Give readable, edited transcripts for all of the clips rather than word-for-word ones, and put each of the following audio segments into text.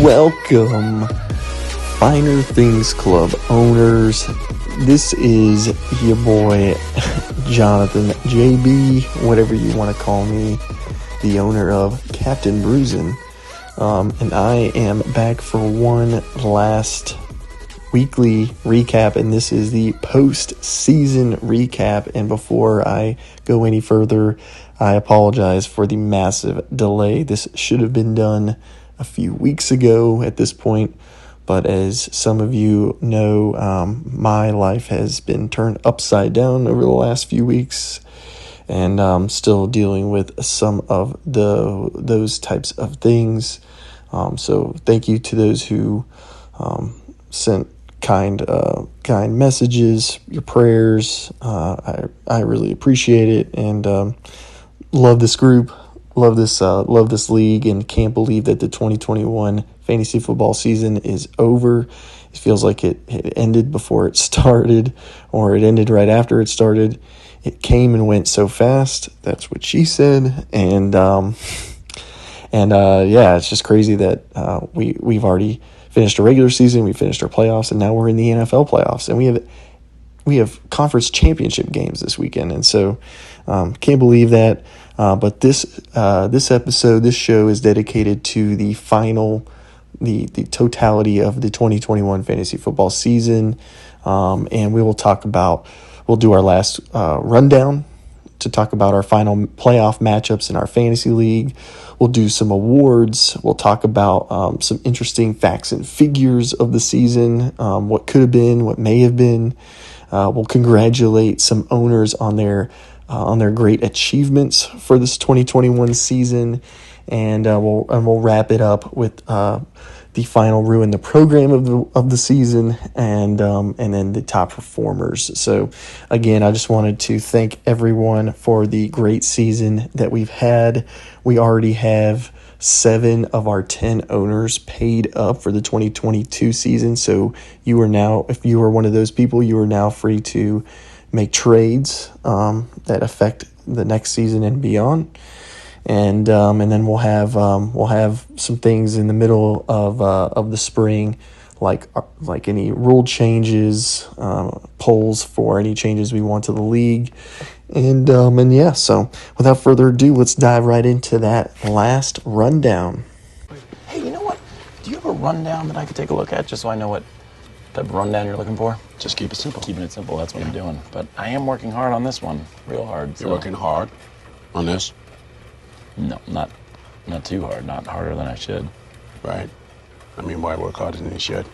Welcome, Finer Things Club owners. This is your boy, Jonathan, JB, whatever you want to call me, the owner of Captain Bruisin'. And I am back for one last weekly recap, and this is the post-season recap. And before I go any further, I apologize for the massive delay. This should have been done a few weeks ago at this point, but as some of you know, my life has been turned upside down over the last few weeks, and I'm still dealing with some of those types of things. So thank you to those who sent kind messages, your prayers. I really appreciate it, and love this group, love this league, and can't believe that the 2021 fantasy football season is over. It feels like it ended before it started, or it ended right after it started. It came and went so fast. That's what she said, and it's just crazy that we've already finished a regular season, we finished our playoffs, and now we're in the NFL playoffs, and we have conference championship games this weekend, and so can't believe that. But this episode, this show is dedicated to the totality of the 2021 fantasy football season, and we'll do our last rundown to talk about our final playoff matchups in our fantasy league. We'll do some awards. We'll talk about some interesting facts and figures of the season, what could have been, what may have been. We'll congratulate some owners on their great achievements for this 2021 season, and we'll wrap it up with the final ruin the program of the season, and then the top performers. So again, I just wanted to thank everyone for the great season that we've had. We already have 7 of our 10 owners paid up for the 2022 season. So you are now, if you are one of those people, you are now free to make trades that affect the next season and beyond. And then we'll have some things in the middle of the spring, like any rule changes, polls for any changes we want to the league, and yeah. So without further ado, let's dive right into that last rundown. Hey, you know what? Do you have a rundown that I could take a look at, just so I know what type of rundown you're looking for? Just keep it simple. Keeping it simple. That's what I'm doing. But I am working hard on this one, real hard. You're working hard on this? No, not too hard. Not harder than I should. Right. I mean, why work harder than you should?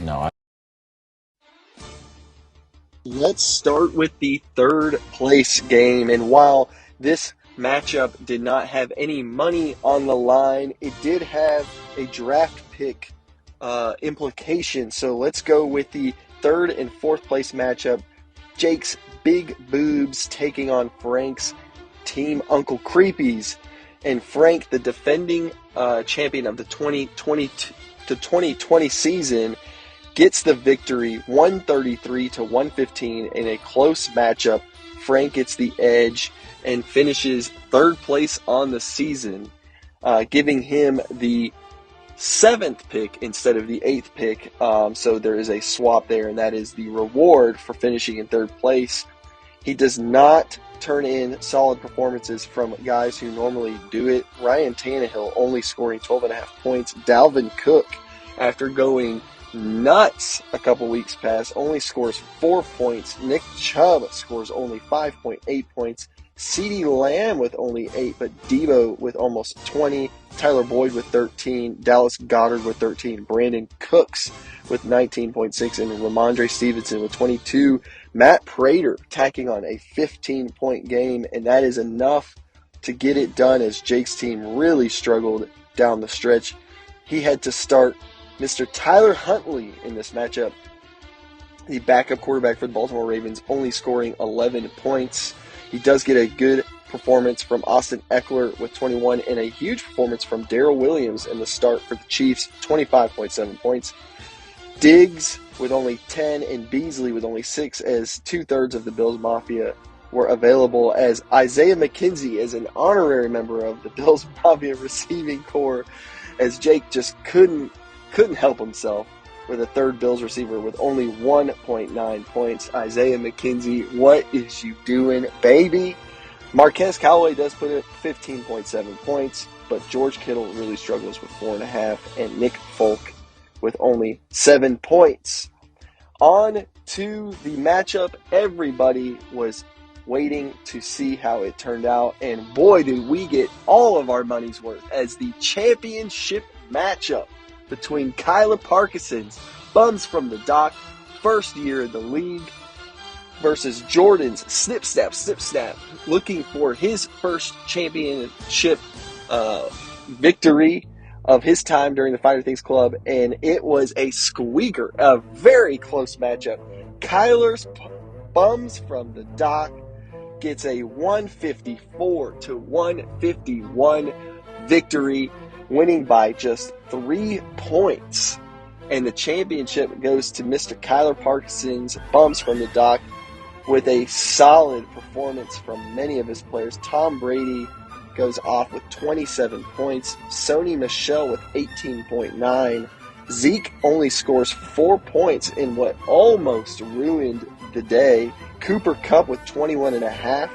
No. Let's start with the third place game. And while this matchup did not have any money on the line, it did have a draft pick implication. So let's go with the third and fourth place matchup. Jake's Big Boobs taking on Frank's Team Uncle Creepies, and Frank, the defending champion of the 2020 season, gets the victory 133-115 in a close matchup. Frank gets the edge and finishes third place on the season, giving him the 7th pick instead of the 8th pick. So there is a swap there, and that is the reward for finishing in third place. He does not turn in solid performances from guys who normally do it. Ryan Tannehill only scoring 12.5 points. Dalvin Cook, after going nuts a couple weeks past, only scores 4 points. Nick Chubb scores only 5.8 points. CeeDee Lamb with only 8, but Debo with almost 20. Tyler Boyd with 13. Dallas Goedert with 13. Brandon Cooks with 19.6. And Ramondre Stevenson with 22. Matt Prater tacking on a 15-point game, and that is enough to get it done as Jake's team really struggled down the stretch. He had to start Mr. Tyler Huntley in this matchup, the backup quarterback for the Baltimore Ravens, only scoring 11 points. He does get a good performance from Austin Eckler with 21, and a huge performance from Darrell Williams in the start for the Chiefs, 25.7 points. Diggs with only 10 and Beasley with only 6, as 2/3 of the Bills Mafia were available, as Isaiah McKenzie is an honorary member of the Bills Mafia receiving corps as Jake just couldn't help himself with a third Bills receiver with only 1.9 points. Isaiah McKenzie, what is you doing, baby? Marquez Callaway does put it 15.7 points, but George Kittle really struggles with 4.5, and Nick Folk with only 7 points. On to the matchup. Everybody was waiting to see how it turned out, and boy, did we get all of our money's worth as the championship matchup between Kyler Parkinson's bums from the dock, first year in the league, versus Jordan's snip snap, looking for his first championship victory of his time during the Fighter Things Club, and it was a squeaker, a very close matchup. Kyler's bums from the dock gets a 154-151 victory, winning by just 3 points. And the championship goes to Mr. Kyler Parkinson's bums from the dock with a solid performance from many of his players. Tom Brady goes off with 27 points. Sony Michel with 18.9. Zeke only scores 4 points in what almost ruined the day. Cooper Kupp with 21.5.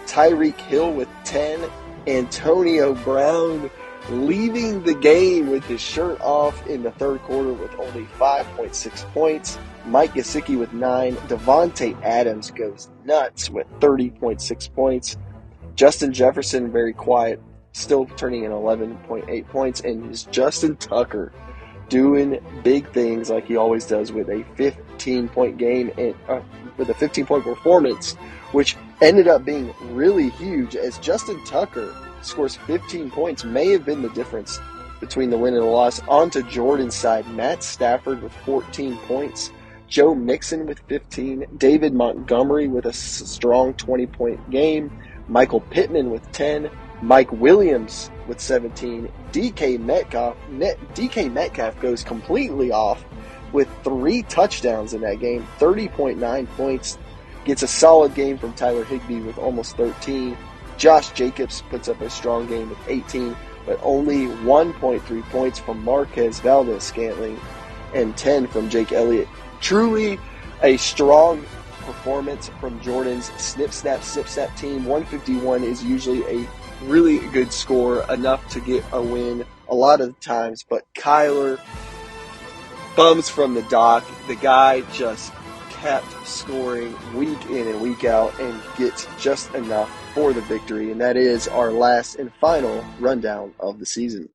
Tyreek Hill with 10. Antonio Brown leaving the game with his shirt off in the third quarter with only 5.6 points. Mike Gesicki with 9. Devontae Adams goes nuts with 30.6 points. Justin Jefferson, very quiet, still turning in 11.8 points. And his Justin Tucker doing big things like he always does with a 15-point game and with a 15-point performance, which ended up being really huge as Justin Tucker scores 15 points, may have been the difference between the win and the loss. On to Jordan's side, Matt Stafford with 14 points, Joe Mixon with 15, David Montgomery with a strong 20-point game, Michael Pittman with 10, Mike Williams with 17, DK Metcalf goes completely off with 3 touchdowns in that game, 30.9 points, gets a solid game from Tyler Higbee with almost 13. Josh Jacobs puts up a strong game with 18, but only 1.3 points from Marquez Valdes-Scantling and 10 from Jake Elliott. Truly a strong performance from Jordan's snip snap team. 151 is usually a really good score, enough to get a win a lot of the times, but Kyler bums from the dock. The guy just kept scoring week in and week out and gets just enough for the victory. And that is our last and final rundown of the season.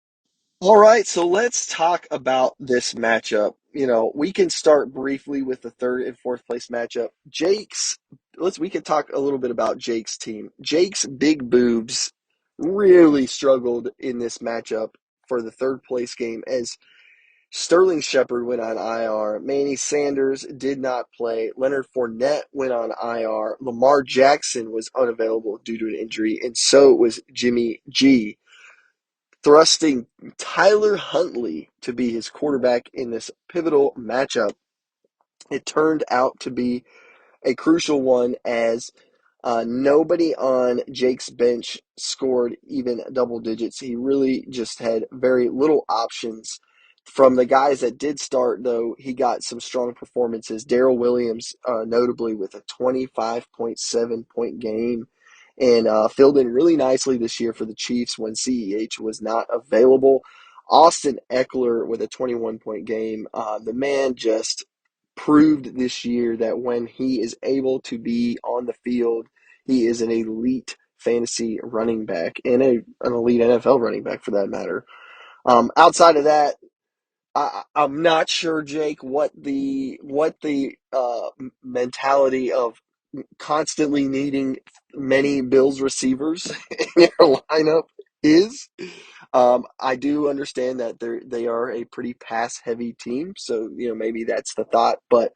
All right, so let's talk about this matchup. You know, we can start briefly with the third and fourth place matchup. We can talk a little bit about Jake's team. Jake's big boobs really struggled in this matchup for the third place game as Sterling Shepard went on IR. Manny Sanders did not play. Leonard Fournette went on IR. Lamar Jackson was unavailable due to an injury, and so was Jimmy G, thrusting Tyler Huntley to be his quarterback in this pivotal matchup. It turned out to be a crucial one as nobody on Jake's bench scored even double digits. He really just had very little options. From the guys that did start, though, he got some strong performances. Darrell Williams, notably with a 25.7-point game, and filled in really nicely this year for the Chiefs when CEH was not available. Austin Eckler with a 21-point game. The man just proved this year that when he is able to be on the field, he is an elite fantasy running back and an elite NFL running back for that matter. Outside of that, I'm not sure, Jake, what the mentality of constantly needing many Bills receivers in your lineup is. I do understand that they are a pretty pass-heavy team, so maybe that's the thought. But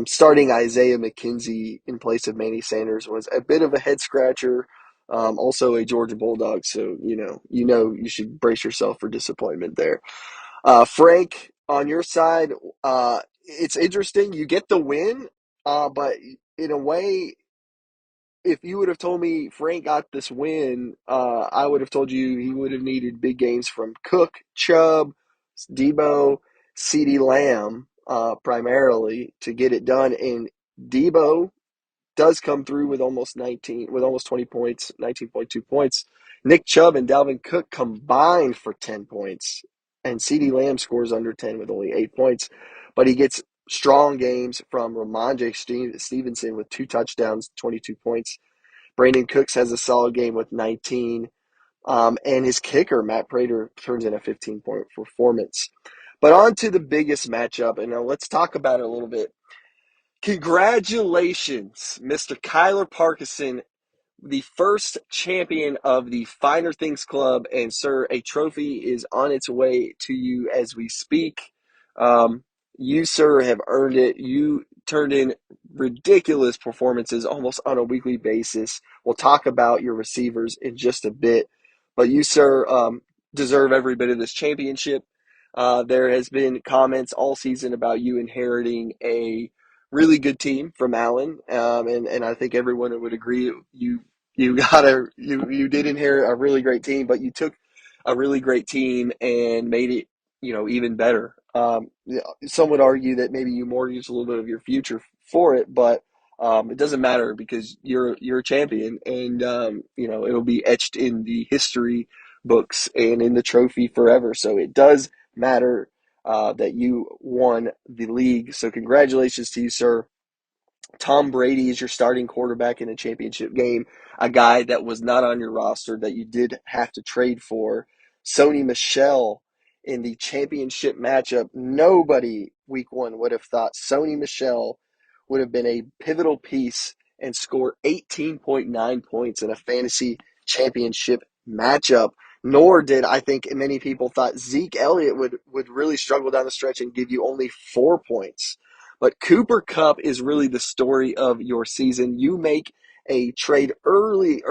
starting Isaiah McKenzie in place of Manny Sanders was a bit of a head-scratcher. Also a Georgia Bulldog, so you should brace yourself for disappointment there. Frank, on your side, it's interesting. You get the win, but in a way, if you would have told me Frank got this win, I would have told you he would have needed big games from Cook, Chubb, Debo, CeeDee Lamb, primarily to get it done. And Debo does come through with almost 20 points, 19.2 points. Nick Chubb and Dalvin Cook combined for 10 points, and CeeDee Lamb scores under 10 with only 8 points. But he gets strong games from Ramondre Stevenson with 2 touchdowns, 22 points. Brandon Cooks has a solid game with 19. And his kicker, Matt Prater, turns in a 15-point performance. But on to the biggest matchup, and now let's talk about it a little bit. Congratulations, Mr. Kyler Parkinson, the first champion of the Finer Things Club. And, sir, a trophy is on its way to you as we speak. You, sir, have earned it. You turned in ridiculous performances almost on a weekly basis. We'll talk about your receivers in just a bit. But you, sir, deserve every bit of this championship. There has been comments all season about you inheriting a really good team from Allen, and I think everyone would agree you did inherit a really great team, but you took a really great team and made it even better. Some would argue that maybe you mortgaged a little bit of your future for it, but it doesn't matter because you're a champion, and it'll be etched in the history books and in the trophy forever. So it does matter that you won the league. So congratulations to you, sir. Tom Brady is your starting quarterback in a championship game, a guy that was not on your roster that you did have to trade for. Sony Michel in the championship matchup. Nobody week one would have thought Sony Michel would have been a pivotal piece and score 18.9 points in a fantasy championship matchup. Nor did I think many people thought Zeke Elliott would really struggle down the stretch and give you only 4 points. But Cooper Kupp is really the story of your season. You make a trade early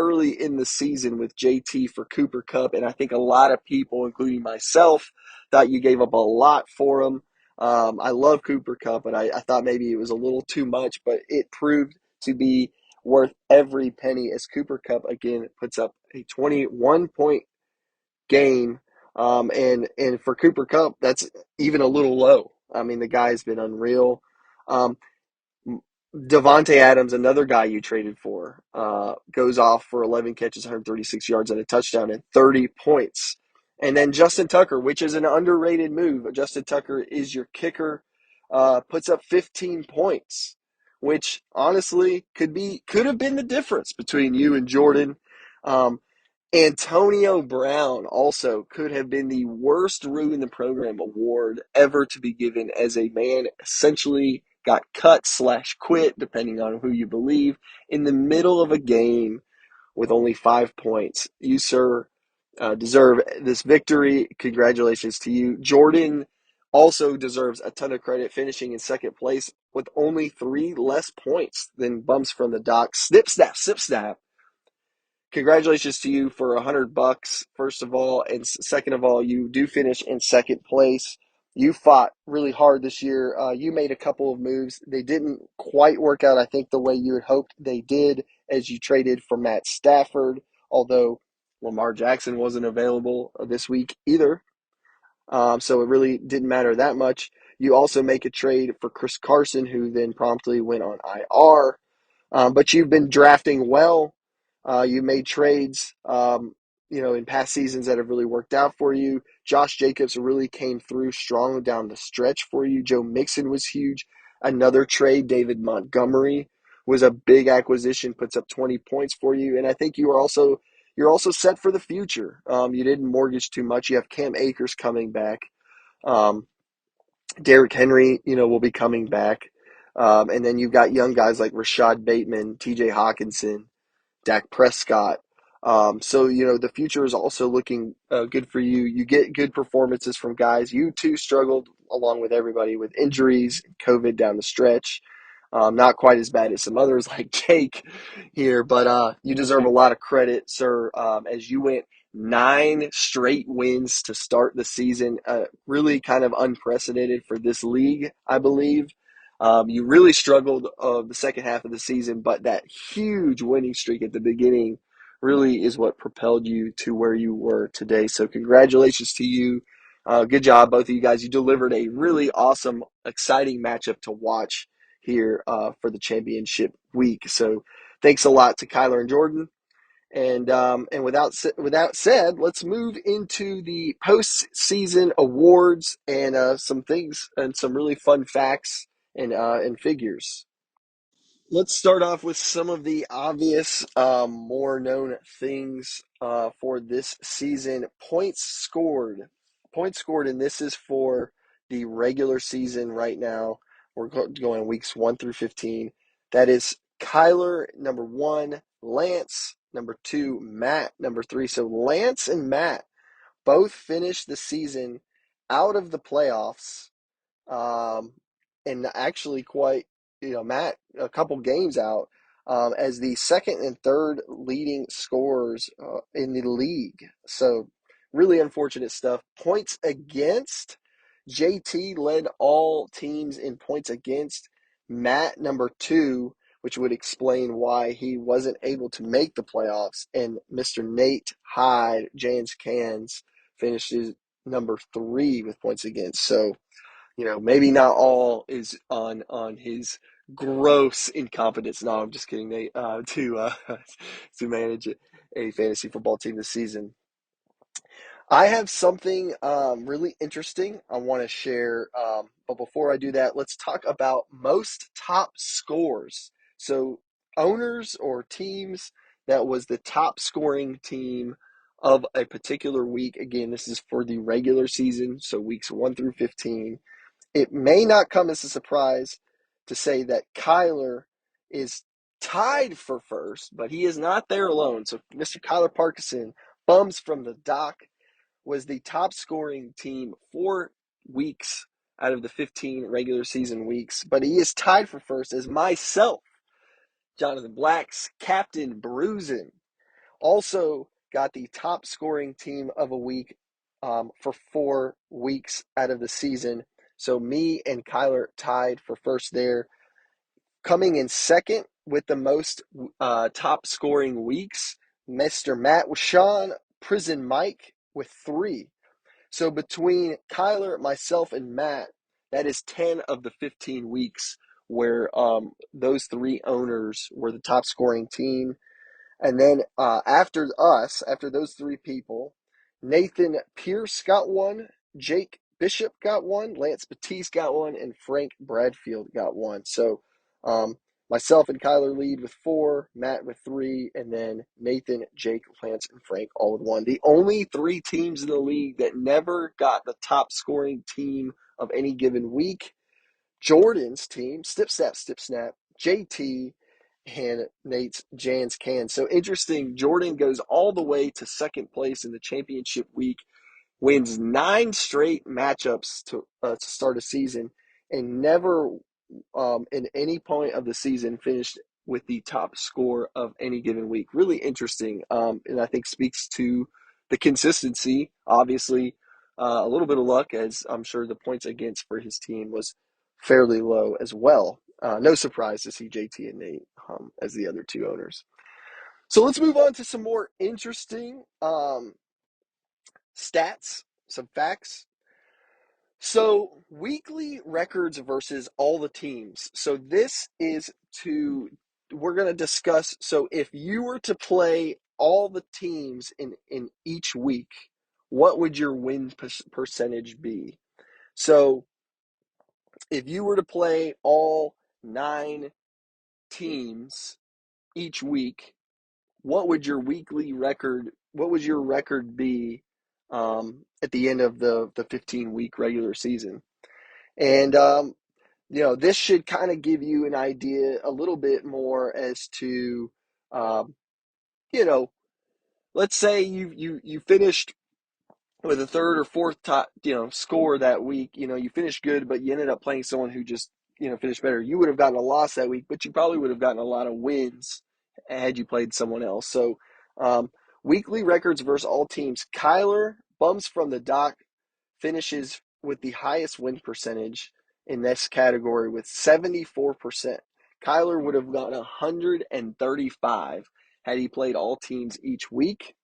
in the season with JT for Cooper Kupp, and I think a lot of people, including myself, thought you gave up a lot for him. I love Cooper Kupp, but I thought maybe it was a little too much, but it proved to be worth every penny as Cooper Kupp again puts up a 21-point game. And for Cooper Kupp, that's even a little low. I mean, the guy's been unreal. Um, Devontae Adams, another guy you traded for, goes off for 11 catches, 136 yards, and a touchdown, and 30 points. And then Justin Tucker, which is an underrated move. Justin Tucker is your kicker, puts up 15 points, which honestly could have been the difference between you and Jordan. Antonio Brown also could have been the worst ruin the program award ever to be given, as a man essentially got cut / quit, depending on who you believe, in the middle of a game with only 5 points. You, sir, deserve this victory. Congratulations to you. Jordan also deserves a ton of credit, finishing in second place with only 3 less points than bumps from the dock. Snip, snap, sip, snap. Congratulations to you for $100, first of all, and second of all, you do finish in second place. You fought really hard this year. You made a couple of moves. They didn't quite work out, I think, the way you had hoped they did, as you traded for Matt Stafford, although Lamar Jackson wasn't available this week either. So it really didn't matter that much. You also make a trade for Chris Carson, who then promptly went on IR. But you've been drafting well. You made trades, in past seasons that have really worked out for you. Josh Jacobs really came through strong down the stretch for you. Joe Mixon was huge. Another trade, David Montgomery, was a big acquisition, puts up 20 points for you. And I think you're also set for the future. You didn't mortgage too much. You have Cam Akers coming back. Derrick Henry, will be coming back. And then you've got young guys like Rashad Bateman, TJ Hawkinson, Dak Prescott. So, the future is also looking good for you. You get good performances from guys. You, too, struggled along with everybody with injuries, COVID down the stretch. Not quite as bad as some others like Jake here, but you deserve a lot of credit, sir, as you went 9 straight wins to start the season. Really kind of unprecedented for this league, I believe. You really struggled the second half of the season, but that huge winning streak at the beginning really is what propelled you to where you were today. So congratulations to you. Good job, both of you guys. You delivered a really awesome, exciting matchup to watch here for the championship week. So thanks a lot to Kyler and Jordan. And without said, let's move into the postseason awards and some things and some really fun facts and figures. Let's start off with some of the obvious, more known things for this season. Points scored, and this is for the regular season right now. We're going weeks 1 through 15. That is Kyler, number 1, Lance, number 2, Matt, number 3. So Lance and Matt both finished the season out of the playoffs, um, and actually quite, Matt a couple games out as the second and third leading scorers in the league. So really unfortunate stuff. Points against, JT led all teams in points against. Matt number 2, which would explain why he wasn't able to make the playoffs. And Mr. Nate Hyde, Jans Cans, finishes number 3 with points against. So maybe not all is on his gross incompetence. No, I'm just kidding, Nate. To manage a fantasy football team this season. I have something really interesting I want to share. But before I do that, let's talk about most top scores. So owners or teams that was the top scoring team of a particular week. Again, this is for the regular season, so weeks 1 through 15. It may not come as a surprise to say that Kyler is tied for first, but he is not there alone. So Mr. Kyler Parkinson, Bums from the Dock, was the top scoring team 4 weeks out of the 15 regular season weeks. But he is tied for first as myself, Jonathan Black's Captain Bruisin, also got the top scoring team of a week for 4 weeks out of the season. So me and Kyler tied for first there. Coming in second with the most top scoring weeks, Mr. Matt Sean Prison Mike with 3. So between Kyler, myself, and Matt, that is 10 of the 15 weeks where those 3 owners were the top scoring team. And then after those 3 people, Nathan Pierce got 1, Jake Bishop got 1, Lance Batiste got 1, and Frank Bradfield got 1. So myself and Kyler lead with 4, Matt with 3, and then Nathan, Jake, Lance, and Frank all with 1. The only 3 teams in the league that never got the top scoring team of any given week: Jordan's team, Stip Snap, JT, and Nate's Jans Can. So interesting. Jordan goes all the way to second place in the championship week, wins 9 straight matchups to start a season, and never in any point of the season finished with the top score of any given week. Really interesting, and I think speaks to the consistency. Obviously, a little bit of luck, as I'm sure the points against for his team was fairly low as well. No surprise to see JT and Nate as the other 2 owners. So let's move on to some more interesting stats, some facts. So weekly records versus all the teams. So we're going to discuss. So if you were to play all the teams in each week, what would your win percentage be? So if you were to play all 9 teams each week, what would your record be at the end of the 15-week regular season? And this should kind of give you an idea a little bit more as to um, you know let's say you finished with a third or fourth top score that week. You finished good, but you ended up playing someone who just finished better. You would have gotten a loss that week, but you probably would have gotten a lot of wins had you played someone else. So weekly records versus all teams. Kyler, Bums from the Dock, finishes with the highest win percentage in this category with 74%. Kyler would have gotten 135 had he played all teams each week.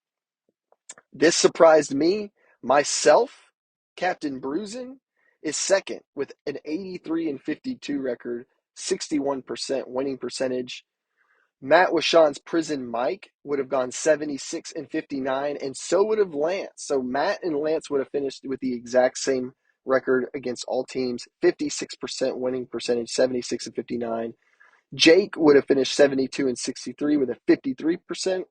This surprised me. Myself, Captain Bruisin, is second with an 83-52 record, 61% winning percentage. Matt Washawn's Prison Mike would have gone 76-59, and so would have Lance. So Matt and Lance would have finished with the exact same record against all teams, 56% winning percentage, 76-59. Jake would have finished 72-63 with a 53%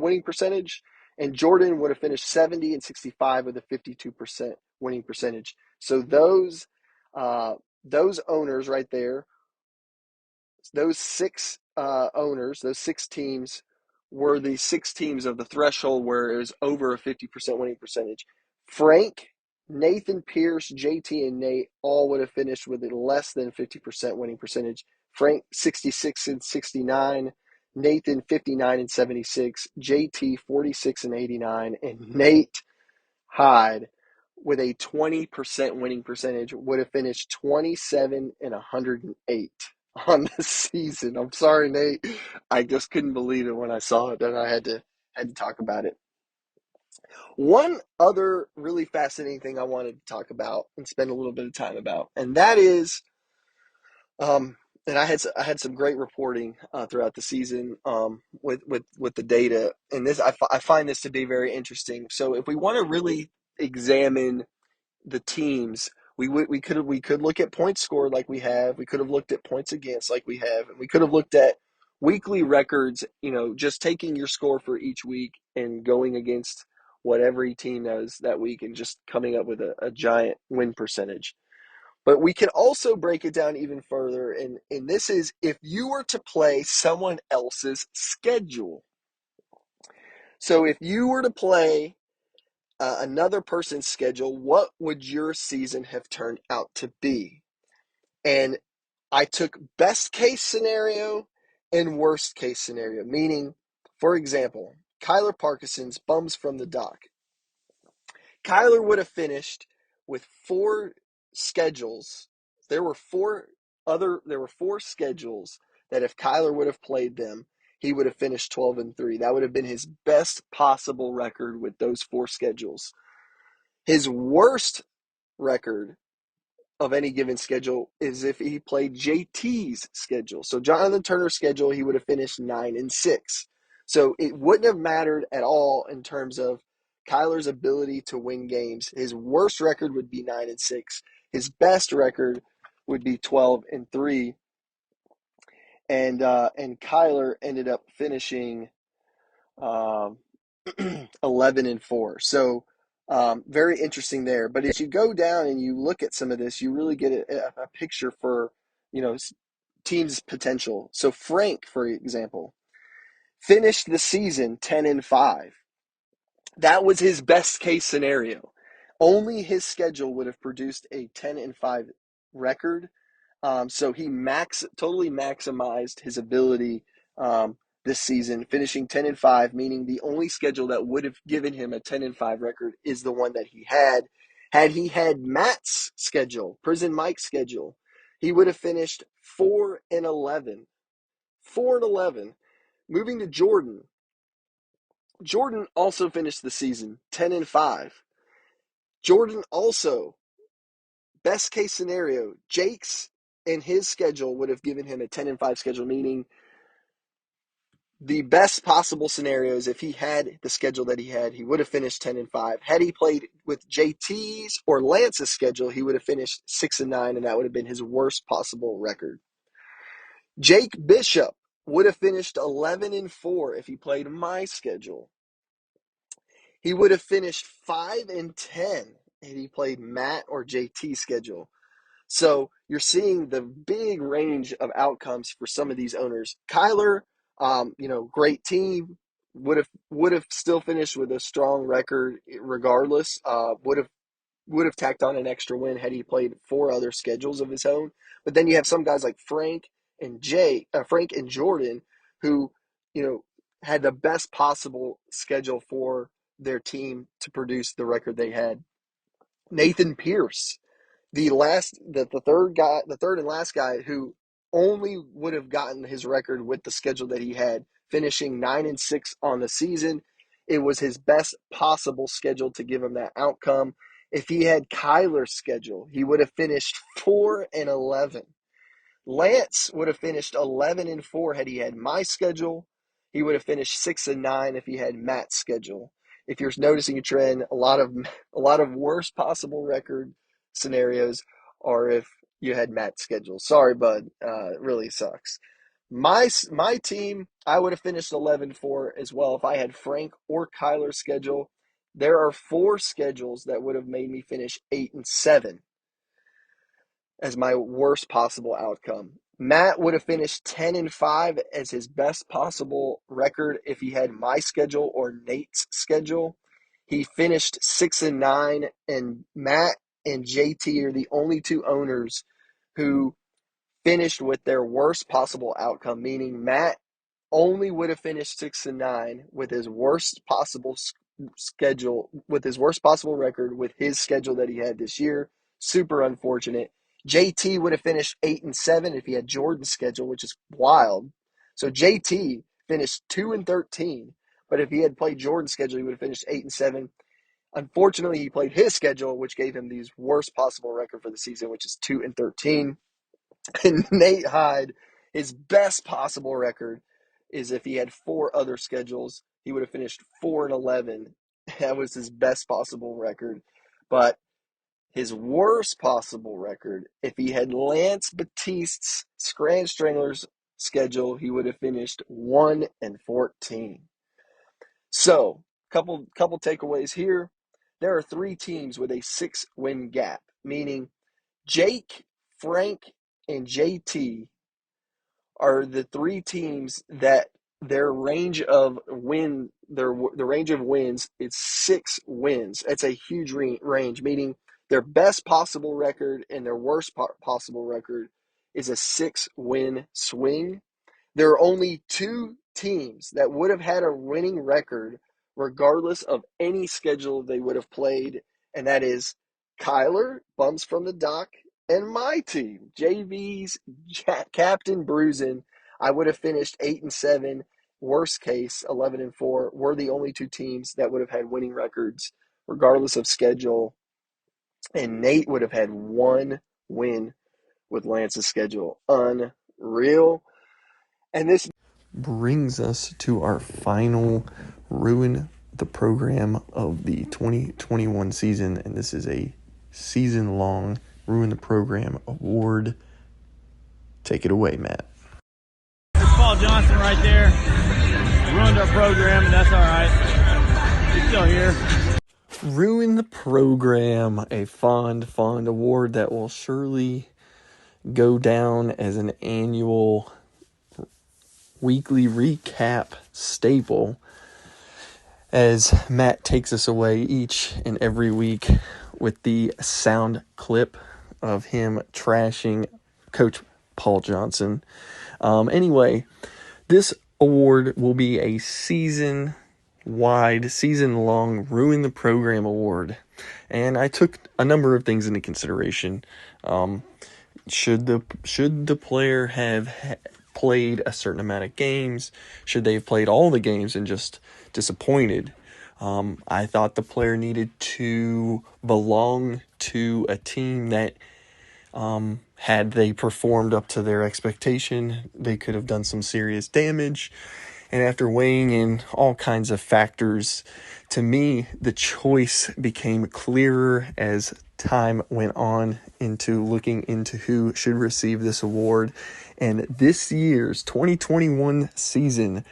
winning percentage, and Jordan would have finished 70-65 with a 52% winning percentage. So those owners right there, those six owners, those six teams were the six teams of the threshold where it was over a 50% winning percentage. Frank, Nathan Pierce, JT, and Nate all would have finished with a less than 50% winning percentage. Frank 66-69, Nathan 59-76, JT 46-89, and Nate Hyde with a 20% winning percentage would have finished 27-108 on the season. I'm sorry, Nate. I just couldn't believe it when I saw it, and I had to talk about it. One other really fascinating thing I wanted to talk about and spend a little bit of time about, and that is, and I had some great reporting throughout the season with the data, and this I find this to be very interesting. So if we want to really examine the teams, we could look at points scored like we have. We could have looked at points against like we have, and we could have looked at weekly records. Just taking your score for each week and going against what every team does that week, and just coming up with a giant win percentage. But we can also break it down even further, and this is if you were to play someone else's schedule. So if you were to play another person's schedule, what would your season have turned out to be? And I took best case scenario and worst case scenario, meaning, for example, Kyler Parkinson's bums from the dock. Kyler would have finished with four schedules. There were four schedules that if Kyler would have played them, he would have finished 12-3. That would have been his best possible record with those four schedules. His worst record of any given schedule is if he played JT's schedule. So Jonathan Turner's schedule, he would have finished 9-6. So it wouldn't have mattered at all in terms of Kyler's ability to win games. His worst record would be 9-6. His best record would be 12-3. And Kyler ended up finishing 11-4. So very interesting there. But as you go down and you look at some of this, you really get a picture for teams' potential. So Frank, for example, finished the season 10-5. That was his best case scenario. Only his schedule would have produced a 10-5 record. So he totally maximized his ability this season, finishing 10-5, meaning the only schedule that would have given him a 10-5 record is the one that he had. Had he had Matt's schedule, Prison Mike's schedule, he would have finished 4-11. 4-11. Moving to Jordan. Jordan also finished the season 10-5. Jordan also, best case scenario, Jake's and his schedule would have given him a 10-5 schedule, meaning the best possible scenarios, if he had the schedule that he would have finished 10-5. Had he played with JT's or Lance's schedule, he would have finished 6-9, and that would have been his worst possible record. Jake Bishop would have finished 11-4 if he played my schedule. He would have finished 5-10 if he played Matt or JT's schedule. So you're seeing the big range of outcomes for some of these owners. Kyler, great team, would have still finished with a strong record regardless. Would have tacked on an extra win had he played four other schedules of his own. But then you have some guys like Frank and Jordan, who had the best possible schedule for their team to produce the record they had. Nathan Pierce the third and last guy who only would have gotten his record with the schedule that he had, finishing 9-6 on the season. It was his best possible schedule to give him that outcome. If he had Kyler's schedule, he would have finished 4-11. Lance would have finished 11-4 had he had my schedule. He would have finished 6-9 if he had Matt's schedule. If you're noticing a trend, a lot of worst possible record scenarios are if you had Matt's schedule. Sorry, bud. It really sucks. My team, I would have finished 11-4 as well if I had Frank or Kyler's schedule. There are 4 schedules that would have made me finish 8-7 as my worst possible outcome. Matt would have finished 10-5 as his best possible record if he had my schedule or Nate's schedule. He finished 6-9, and Matt and JT are the only 2 owners who finished with their worst possible outcome, meaning Matt only would have finished 6-9 with his worst possible schedule, with his worst possible record with his schedule that he had this year. Super unfortunate. JT would have finished 8-7 if he had Jordan's schedule, which is wild. So JT finished 2-13, but if he had played Jordan's schedule, he would have finished 8-7. Unfortunately, he played his schedule, which gave him the worst possible record for the season, which is 2-13. And Nate Hyde, his best possible record is if he had 4 other schedules, he would have finished 4-11. That was his best possible record. But his worst possible record, if he had Lance Batiste's Grand Stranglers schedule, he would have finished 1-14. So, couple takeaways here. There are 3 teams with a 6-win gap, meaning Jake, Frank, and JT are the 3 teams that their range of wins is 6 wins. It's a huge range, meaning their best possible record and their worst possible record is a 6-win swing. There are only 2 teams that would have had a winning record regardless of any schedule they would have played, and that is Kyler, Bums from the Dock, and my team, JV's Captain Bruisin'. I would have finished 8-7. Worst case, 11-4. We're the only 2 teams that would have had winning records regardless of schedule. And Nate would have had 1 win with Lance's schedule. Unreal. And this brings us to our final Ruin the Program of the 2021 season, and this is a season-long Ruin the Program award. Take it away, Matt. There's Paul Johnson right there. Ruined our program, and that's all right. He's still here. Ruin the Program, a fond award that will surely go down as an annual weekly recap staple as Matt takes us away each and every week with the sound clip of him trashing Coach Paul Johnson. Anyway, this award will be a season-long Ruin the Program award. And I took a number of things into consideration. Should the player have played a certain amount of games? Should they have played all the games and just disappointed? I thought the player needed to belong to a team that, had they performed up to their expectation, they could have done some serious damage. And after weighing in all kinds of factors, to me, the choice became clearer as time went on into looking into who should receive this award. And this year's 2021 season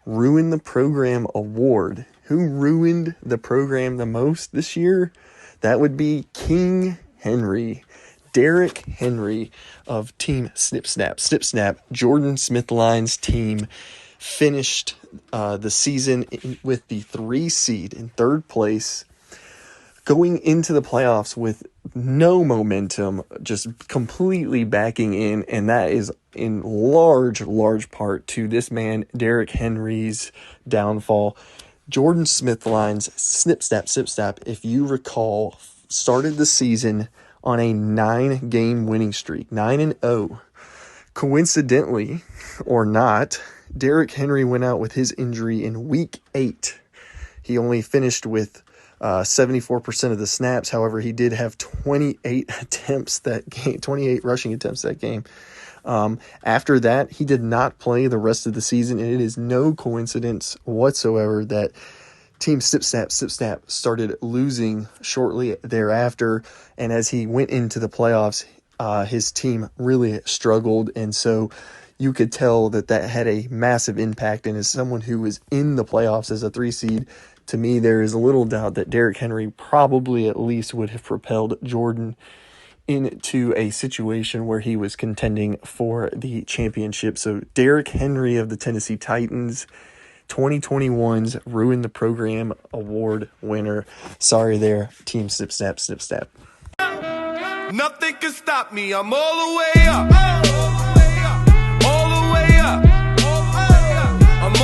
Ruin the Program award. Who ruined the program the most this year? That would be King Henry. Derrick Henry of Team Snip Snap, Jordan Smithline's team finished the season with the 3 seed in 3rd place, going into the playoffs with no momentum, just completely backing in, and that is in large part to this man, Derrick Henry's downfall. Jordan Smithline's Snip Snap, if you recall, started the season on a 9-game winning streak, 9-0. Coincidentally or not, Derrick Henry went out with his injury in week 8. He only finished with 74% of the snaps. However, he did have 28 attempts that game, 28 rushing attempts that game. After that, he did not play the rest of the season, and it is no coincidence whatsoever that Team Sip Snap started losing shortly thereafter, and as he went into the playoffs, his team really struggled, and so you could tell that had a massive impact. And as someone who was in the playoffs as a 3 seed, to me, there is little doubt that Derrick Henry probably at least would have propelled Jordan into a situation where he was contending for the championship. So Derrick Henry of the Tennessee Titans, 2021's Ruin the Program Award winner. Sorry there, Team Snip Snap, Snip Snap. Nothing can stop me. I'm all the way up. All the way up. I'm all the way up. I'm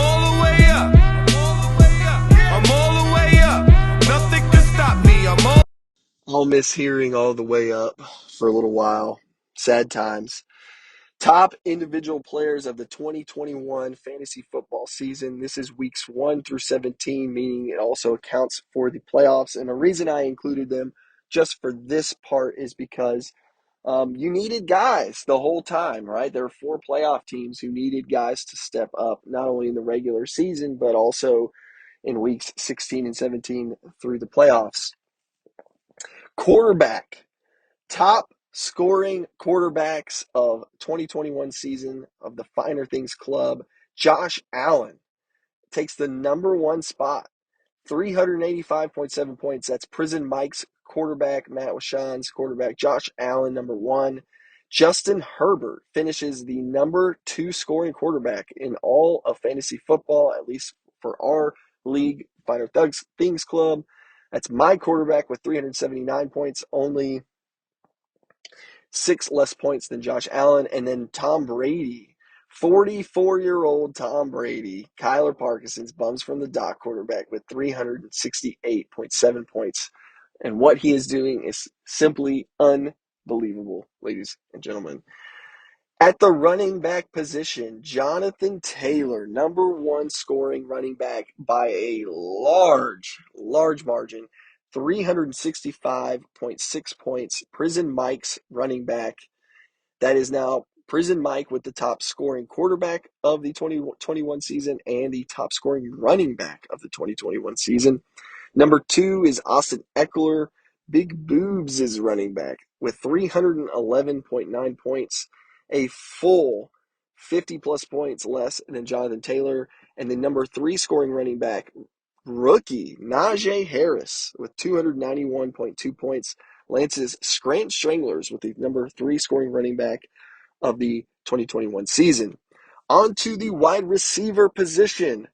all the way up. Nothing can stop me. I'll miss hearing all the way up for a little while. Sad times. Top individual players of the 2021 fantasy football season. This is weeks 1 through 17, meaning it also accounts for the playoffs. And the reason I included them just for this part is because you needed guys the whole time, right? There were 4 playoff teams who needed guys to step up, not only in the regular season, but also in weeks 16 and 17 through the playoffs. Quarterback. Top scoring quarterbacks of 2021 season of the Finer Things Club. Josh Allen takes the number 1 spot, 385.7 points. That's Prison Mike's quarterback, Matt Washan's quarterback. Josh Allen, number 1. Justin Herbert finishes the number 2 scoring quarterback in all of fantasy football, at least for our league, Finer Things Club. That's my quarterback with 379 points, only 6 less points than Josh Allen. And then Tom Brady, 44-year-old Tom Brady, Kyler Parkinson's bums from the dock quarterback with 368.7 points. And what he is doing is simply unbelievable, ladies and gentlemen. At the running back position, Jonathan Taylor, number 1 scoring running back by a large margin, 365.6 points. Prison Mike's running back. That is now Prison Mike with the top scoring quarterback of the 2021 season and the top scoring running back of the 2021 season. Number 2 is Austin Eckler, Big Boobs is running back with 311.9 points, a full 50-plus points less than Jonathan Taylor. And the number 3 scoring running back, rookie Najee Harris with 291.2 points. Lance's Scranton Stranglers with the number 3 scoring running back of the 2021 season. On to the wide receiver position.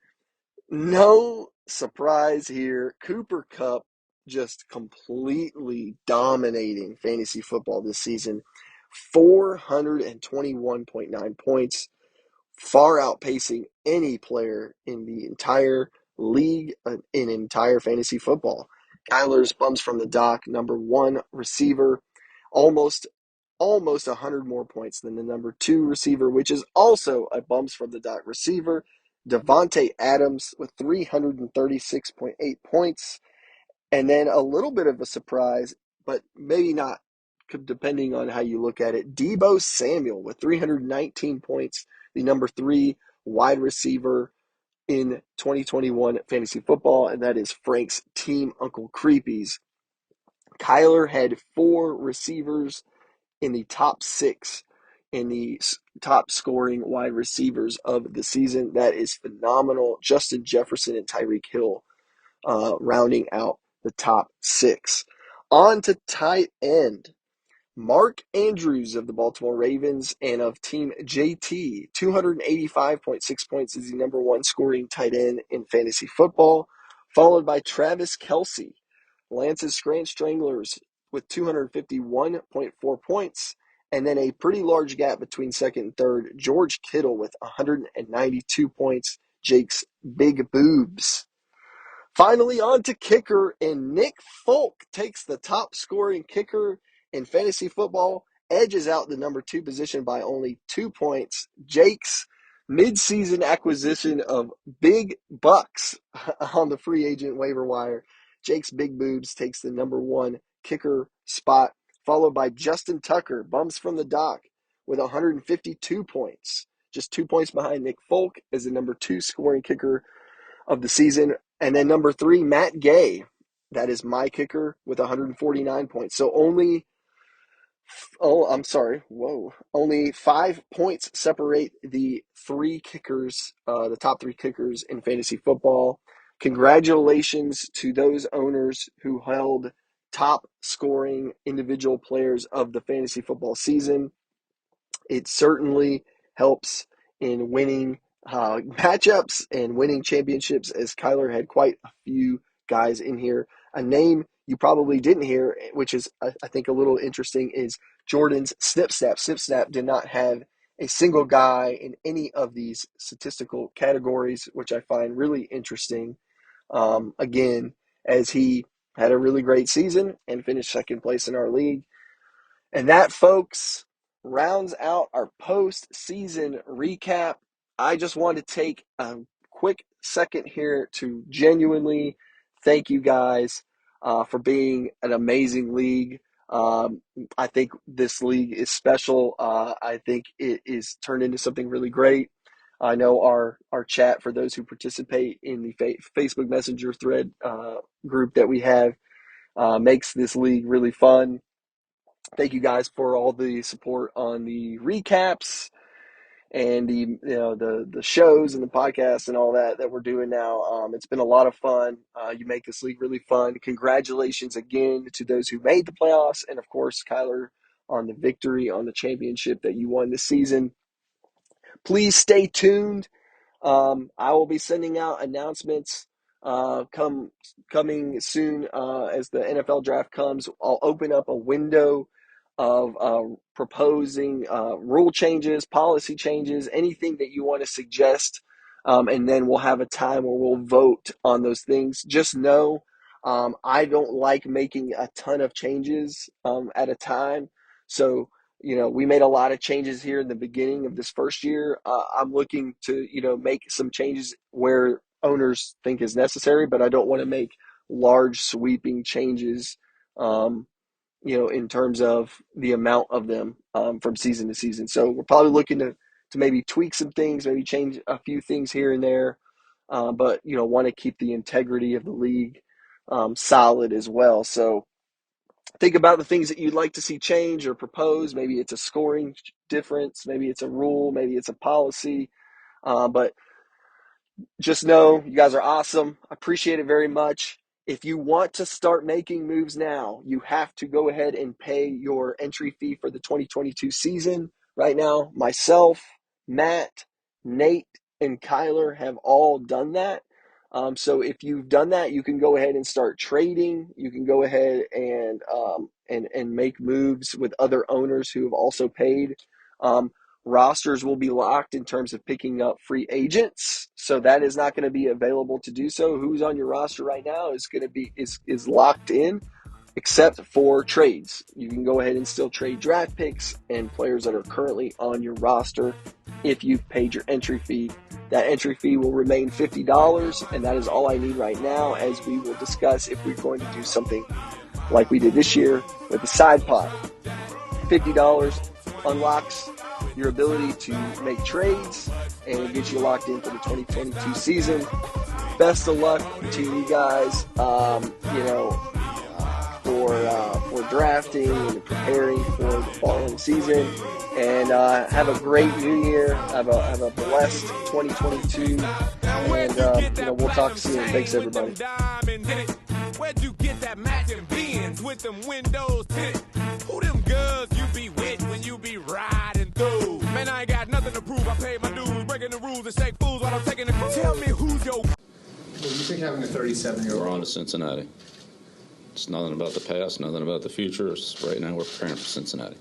No surprise here. Cooper Kupp just completely dominating fantasy football this season. 421.9 points, far outpacing any player in the entire league, in entire fantasy football. Kyler's bums from the dock, number 1 receiver, almost 100 more points than the number 2 receiver, which is also a bums from the dock receiver, Devontae Adams with 336.8 points. And then a little bit of a surprise, but maybe not, depending on how you look at it, Deebo Samuel with 319 points, the number 3 wide receiver in 2021 fantasy football, and that is Frank's team, Uncle Creepy's. Kyler had 4 receivers in the top 6 in the top scoring wide receivers of the season. That is phenomenal. Justin Jefferson and Tyreek Hill rounding out the top 6. On to tight end. Mark Andrews of the Baltimore Ravens and of Team JT, 285.6 points is the number 1 scoring tight end in fantasy football, followed by Travis Kelce, Lance's Scranton Stranglers with 251.4 points, and then a pretty large gap between second and third, George Kittle with 192 points, Jake's Big Boobs. Finally, on to kicker, and Nick Folk takes the top scoring kicker In fantasy football, edges out the number 2 position by only 2 points. Jake's mid-season acquisition of big bucks on the free agent waiver wire. Jake's Big Boobs takes the number 1 kicker spot, followed by Justin Tucker, bumps from the dock with 152 points. Just 2 points behind Nick Folk as the number 2 scoring kicker of the season. And then number 3, Matt Gay. That is my kicker with 149 points. So only 5 points separate the 3 kickers, the top 3 kickers in fantasy football. Congratulations to those owners who held top scoring individual players of the fantasy football season. It certainly helps in winning matchups and winning championships, as Kyler had quite a few guys in here. A name you probably didn't hear, which is, I think, a little interesting, is Jordan's Snip Snap. Snip Snap did not have a single guy in any of these statistical categories, which I find really interesting. Again, as he had a really great season and finished second place in our league. And that, folks, rounds out our post-season recap. I just want to take a quick second here to genuinely thank you guys for being an amazing league. I think this league is special. I think it is turned into something really great. I know our chat, for those who participate in the Facebook Messenger thread group that we have, makes this league really fun. Thank you guys for all the support on the recaps and the shows and the podcasts and all that we're doing now. It's been a lot of fun. You make this league really fun. Congratulations again to those who made the playoffs, and of course, Kyler, on the victory, on the championship that you won this season. Please stay tuned. I will be sending out announcements coming soon as the NFL draft comes. I'll open up a window of proposing rule changes, policy changes, anything that you want to suggest, and then we'll have a time where we'll vote on those things. Just know I don't like making a ton of changes at a time. So, we made a lot of changes here in the beginning of this first year. I'm looking to, make some changes where owners think is necessary, but I don't want to make large sweeping changes, in terms of the amount of them from season to season. So we're probably looking to maybe tweak some things, maybe change a few things here and there, but, want to keep the integrity of the league solid as well. So think about the things that you'd like to see change or propose. Maybe it's a scoring difference, maybe it's a rule, maybe it's a policy, but just know you guys are awesome. I appreciate it very much. If you want to start making moves now, you have to go ahead and pay your entry fee for the 2022 season. Right now, myself, Matt, Nate, and Kyler have all done that. So if you've done that, you can go ahead and start trading. You can go ahead and make moves with other owners who have also paid. Rosters will be locked in terms of picking up free agents, so that is not going to be available to do so. Who's on your roster right now is going to be is locked in, except for trades. You can go ahead and still trade draft picks and players that are currently on your roster if you've paid your entry fee. That entry fee will remain $50, and that is all I need right now, as we will discuss if we're going to do something like we did this year with the side pot. $50 unlocks your ability to make trades and get you locked in for the 2022 season. Best of luck to you guys, for drafting and preparing for the following season. And have a great new year. Have a blessed 2022. And we'll talk soon. Thanks, everybody. Where'd you get that matching Benz with them windows tinted? Who them girls you be with when you be riding through? Man, I ain't got nothing to prove. I paid my dues, breaking the rules and shake fools while I'm taking the cruise. Tell me who's your... Well, you think having a 37-year-old... We're on to Cincinnati. It's nothing about the past, nothing about the future. Right now we're preparing for Cincinnati.